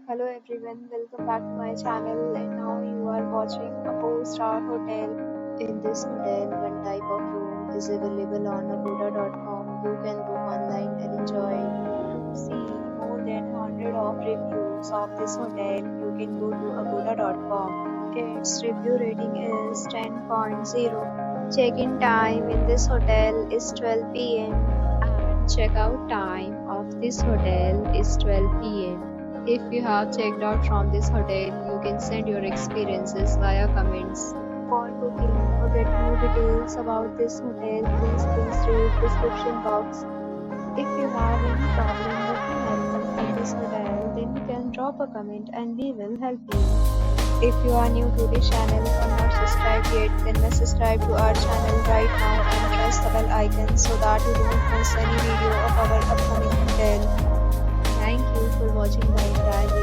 Hello everyone, welcome back to my channel and now you are watching a 4-star hotel. In this hotel, one type of room is available on agoda.com. You can book online and enjoy. To see more than 100 of reviews of this hotel, you can go to agoda.com. Its review rating is 10.0. Check-in time in this hotel is 12 p.m. and check-out time of this hotel is 12 p.m. If you have checked out from this hotel, you can send your experiences via comments. For booking or get more details about this hotel, please read description box. If you have any problem booking anything in this hotel, then you can drop a comment and we will help you. If you are new to this channel or not subscribed yet, then must subscribe to our channel right now and press the bell icon so that you don't miss any video of our upcoming hotel. Thank you for watching the entire video.